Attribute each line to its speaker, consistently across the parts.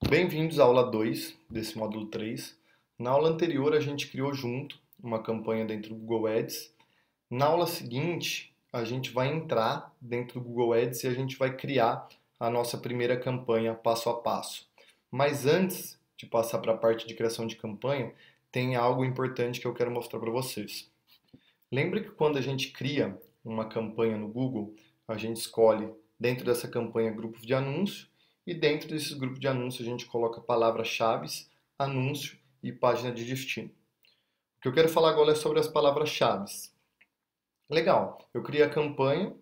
Speaker 1: Bem-vindos à aula 2 desse módulo 3. Na aula anterior, a gente criou junto uma campanha dentro do Google Ads. Na aula seguinte, a gente vai entrar dentro do Google Ads e a gente vai criar a nossa primeira campanha passo a passo. Mas antes de passar para a parte de criação de campanha, tem algo importante que eu quero mostrar para vocês. Lembra que quando a gente cria uma campanha no Google, a gente escolhe dentro dessa campanha grupos de anúncio e dentro desses grupos de anúncio a gente coloca palavras-chave, anúncio e página de destino. O que eu quero falar agora é sobre as palavras-chave. Legal, eu criei a campanha,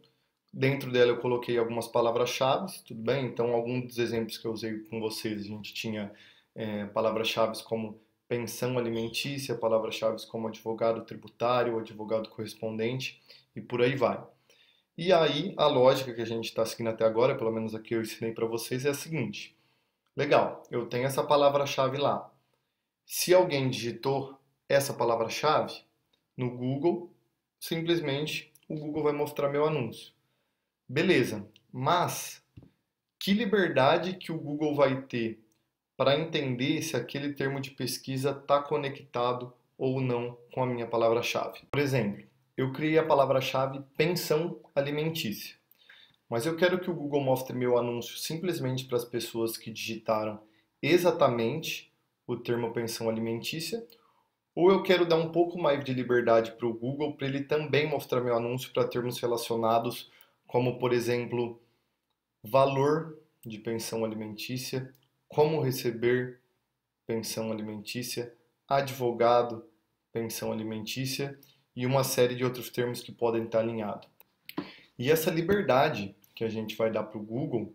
Speaker 1: dentro dela eu coloquei algumas palavras-chave, tudo bem? Então, alguns dos exemplos que eu usei com vocês, a gente tinha palavras-chave como pensão alimentícia, palavras-chave como advogado tributário, advogado correspondente e por aí vai. E aí, a lógica que a gente está seguindo até agora, pelo menos aqui eu ensinei para vocês, é a seguinte. Legal, eu tenho essa palavra-chave lá. Se alguém digitou essa palavra-chave no Google, simplesmente o Google vai mostrar meu anúncio. Beleza, mas que liberdade que o Google vai ter para entender se aquele termo de pesquisa está conectado ou não com a minha palavra-chave? Por exemplo, eu criei a palavra-chave pensão alimentícia, mas eu quero que o Google mostre meu anúncio simplesmente para as pessoas que digitaram exatamente o termo pensão alimentícia, ou eu quero dar um pouco mais de liberdade para o Google para ele também mostrar meu anúncio para termos relacionados, como por exemplo, valor de pensão alimentícia, como receber pensão alimentícia, advogado, pensão alimentícia e uma série de outros termos que podem estar alinhados. E essa liberdade que a gente vai dar para o Google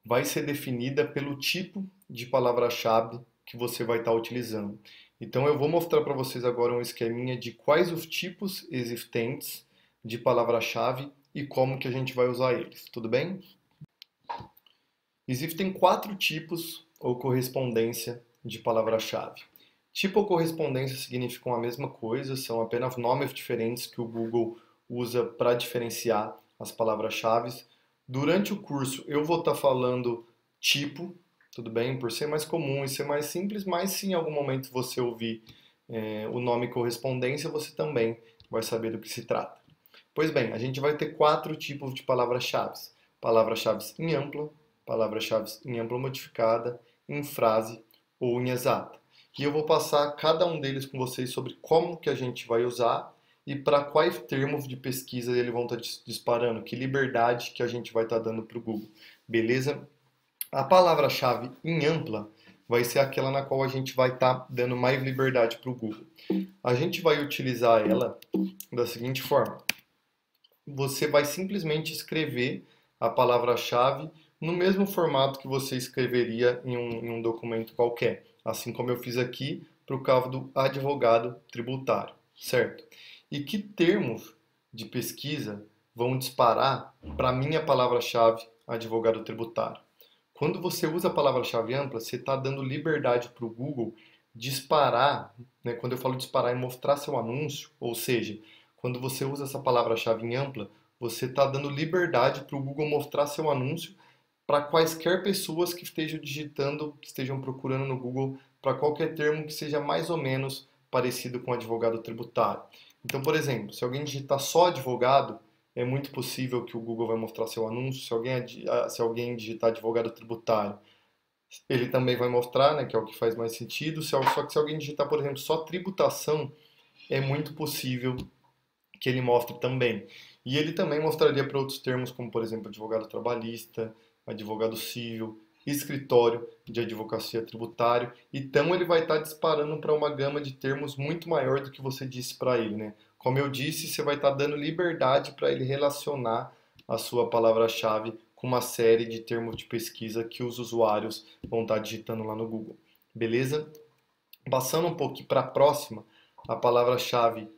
Speaker 1: vai ser definida pelo tipo de palavra-chave que você vai estar utilizando. Então eu vou mostrar para vocês agora um esqueminha de quais os tipos existentes de palavra-chave e como que a gente vai usar eles, tudo bem? Existem 4 tipos ou correspondência de palavra-chave. Tipo ou correspondência significam a mesma coisa, são apenas nomes diferentes que o Google usa para diferenciar as palavras-chave. Durante o curso eu vou estar falando tipo, tudo bem? Por ser mais comum e ser mais simples, mas se em algum momento você ouvir o nome correspondência, você também vai saber do que se trata. Pois bem, a gente vai ter 4 tipos de palavras-chave. Palavras-chave em ampla, palavra-chave em ampla modificada, em frase ou em exata. E eu vou passar cada um deles com vocês sobre como que a gente vai usar e para quais termos de pesquisa eles vão estar disparando, que liberdade que a gente vai estar dando para o Google. Beleza? A palavra-chave em ampla vai ser aquela na qual a gente vai estar dando mais liberdade para o Google. A gente vai utilizar ela da seguinte forma. Você vai simplesmente escrever a palavra-chave no mesmo formato que você escreveria em um documento qualquer, assim como eu fiz aqui para o caso do advogado tributário, certo? E que termos de pesquisa vão disparar para a minha palavra-chave advogado tributário? Quando você usa a palavra-chave ampla, você está dando liberdade para o Google disparar, né? Quando eu falo disparar, é mostrar seu anúncio, ou seja, quando você usa essa palavra-chave em ampla, você está dando liberdade para o Google mostrar seu anúncio para quaisquer pessoas que estejam digitando, que estejam procurando no Google para qualquer termo que seja mais ou menos parecido com advogado tributário. Então, por exemplo, se alguém digitar só advogado, é muito possível que o Google vai mostrar seu anúncio. Se alguém digitar advogado tributário, ele também vai mostrar, né, que é o que faz mais sentido. Só que se alguém digitar, por exemplo, só tributação, é muito possível que ele mostre também. E ele também mostraria para outros termos, como por exemplo advogado trabalhista, advogado civil, escritório de advocacia tributário. Então ele vai estar disparando para uma gama de termos muito maior do que você disse para ele, né? Como eu disse, você vai estar dando liberdade para ele relacionar a sua palavra-chave com uma série de termos de pesquisa que os usuários vão estar digitando lá no Google. Beleza? Passando um pouquinho para a próxima, a palavra-chave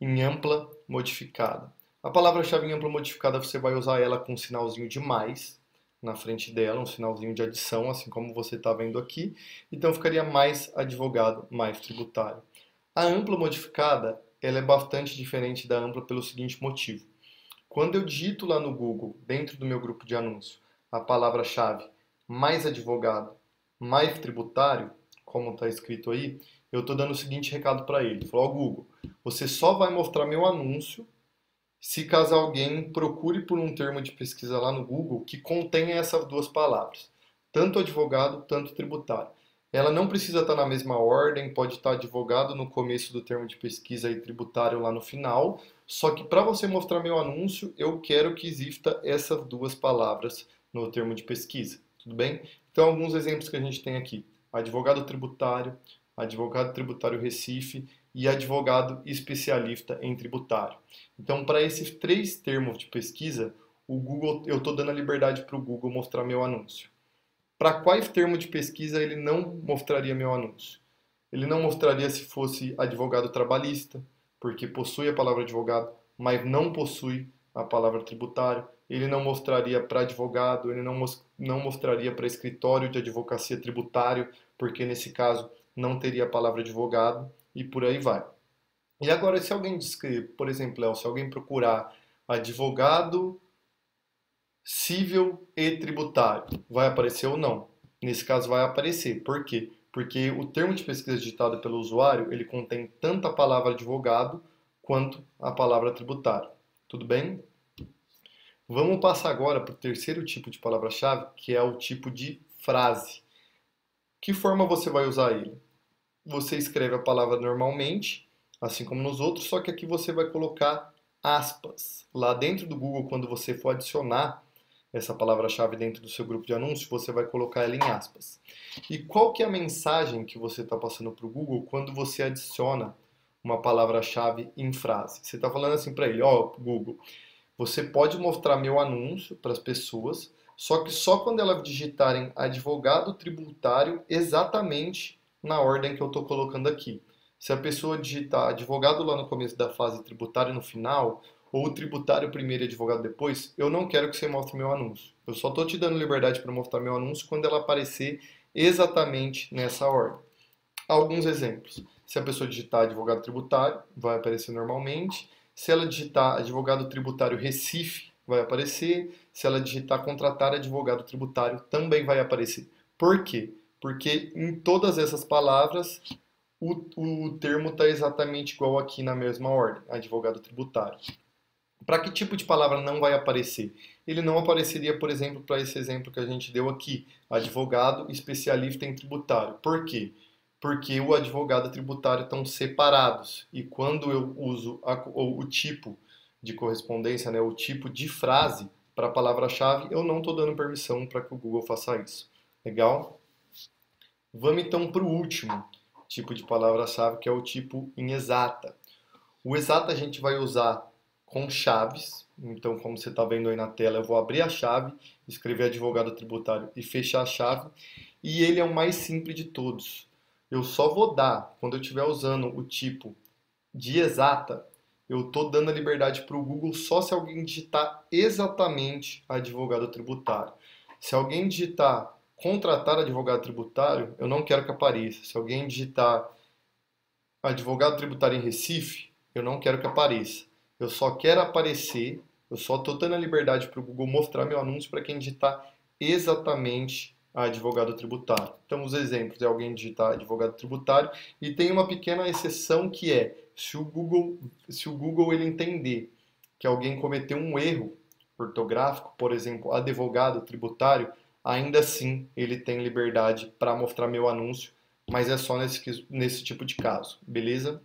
Speaker 1: em ampla modificada. A palavra-chave em ampla modificada você vai usar ela com um sinalzinho de mais na frente dela, um sinalzinho de adição, assim como você está vendo aqui. Então ficaria mais advogado, mais tributário. A ampla modificada, ela é bastante diferente da ampla pelo seguinte motivo. Quando eu digito lá no Google, dentro do meu grupo de anúncio, a palavra-chave mais advogado, mais tributário, como está escrito aí, eu estou dando o seguinte recado para ele. Falou, ó, Google, você só vai mostrar meu anúncio se caso alguém procure por um termo de pesquisa lá no Google que contenha essas duas palavras, tanto advogado, tanto tributário. Ela não precisa estar na mesma ordem, pode estar advogado no começo do termo de pesquisa e tributário lá no final, só que para você mostrar meu anúncio, eu quero que exista essas duas palavras no termo de pesquisa, tudo bem? Então, alguns exemplos que a gente tem aqui: advogado tributário Recife e advogado especialista em tributário. Então, para esses três termos de pesquisa, o Google, eu estou dando a liberdade para o Google mostrar meu anúncio. Para quais termos de pesquisa ele não mostraria meu anúncio? Ele não mostraria se fosse advogado trabalhista, porque possui a palavra advogado, mas não possui a palavra tributário. Ele não mostraria para advogado, ele não mostraria para escritório de advocacia tributário, porque nesse caso não teria a palavra advogado, e por aí vai. E agora, se alguém descrever, por exemplo, Léo, se alguém procurar advogado civil e tributário, vai aparecer ou não? Nesse caso vai aparecer. Por quê? Porque o termo de pesquisa digitado pelo usuário, ele contém tanto a palavra advogado quanto a palavra tributário. Tudo bem? Vamos passar agora para o terceiro tipo de palavra-chave, que é o tipo de frase. Que forma você vai usar ele? Você escreve a palavra normalmente, assim como nos outros, só que aqui você vai colocar aspas. Lá dentro do Google, quando você for adicionar essa palavra-chave dentro do seu grupo de anúncios, você vai colocar ela em aspas. E qual que é a mensagem que você está passando para o Google quando você adiciona uma palavra-chave em frase? Você está falando assim para ele, ó, Google, você pode mostrar meu anúncio para as pessoas, só que só quando elas digitarem advogado tributário exatamente na ordem que eu estou colocando aqui. Se a pessoa digitar advogado lá no começo da fase tributária no final, ou tributário primeiro e advogado depois, eu não quero que você mostre meu anúncio. Eu só estou te dando liberdade para mostrar meu anúncio quando ela aparecer exatamente nessa ordem. Alguns exemplos. Se a pessoa digitar advogado tributário, vai aparecer normalmente. Se ela digitar advogado tributário Recife, vai aparecer. Se ela digitar contratar advogado tributário, também vai aparecer. Por quê? Porque em todas essas palavras o termo está exatamente igual aqui na mesma ordem, advogado tributário. Para que tipo de palavra não vai aparecer? Ele não apareceria, por exemplo, para esse exemplo que a gente deu aqui, advogado especialista em tributário. Por quê? Porque o advogado e o tributário estão separados. E quando eu uso o tipo de correspondência, né, o tipo de frase para a palavra-chave, eu não estou dando permissão para que o Google faça isso. Legal? Vamos então para o último tipo de palavra-chave, que é o tipo em exata. O exata a gente vai usar com chaves. Então, como você está vendo aí na tela, eu vou abrir a chave, escrever advogado tributário e fechar a chave. E ele é o mais simples de todos. Eu só vou dar, quando eu estiver usando o tipo de exata, eu estou dando a liberdade para o Google só se alguém digitar exatamente advogado tributário. Se alguém digitar contratar advogado tributário, eu não quero que apareça. Se alguém digitar advogado tributário em Recife, eu não quero que apareça. Eu só quero aparecer, eu só estou dando a liberdade para o Google mostrar meu anúncio para quem digitar exatamente advogado tributário. Então, os exemplos é alguém digitar advogado tributário e tem uma pequena exceção que é se o Google ele entender que alguém cometeu um erro ortográfico, por exemplo, advogado tributário, ainda assim ele tem liberdade para mostrar meu anúncio, mas é só nesse tipo de caso, beleza?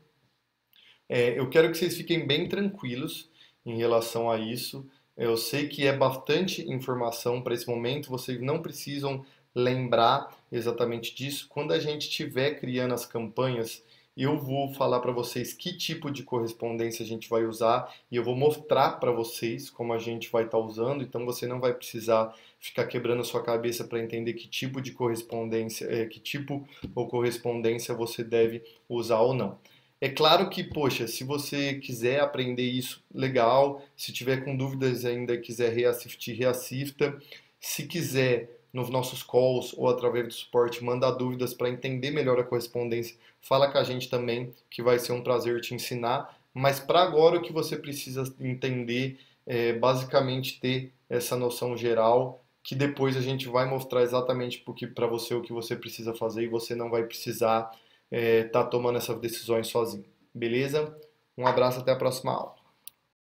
Speaker 1: Eu quero que vocês fiquem bem tranquilos em relação a isso. Eu sei que é bastante informação para esse momento, vocês não precisam lembrar exatamente disso. Quando a gente estiver criando as campanhas, eu vou falar para vocês que tipo de correspondência a gente vai usar e eu vou mostrar para vocês como a gente vai estar usando, então você não vai precisar ficar quebrando a sua cabeça para entender que tipo de correspondência, que tipo ou correspondência você deve usar ou não. É claro que, poxa, se você quiser aprender isso, legal. Se tiver com dúvidas ainda e quiser reassistir, reassista. Se quiser, nos nossos calls ou através do suporte, mandar dúvidas para entender melhor a correspondência, fala com a gente também, que vai ser um prazer te ensinar. Mas para agora o que você precisa entender é basicamente ter essa noção geral que depois a gente vai mostrar exatamente para você o que você precisa fazer e você não vai precisar estar tomando essas decisões sozinho. Beleza? Um abraço, até a próxima aula.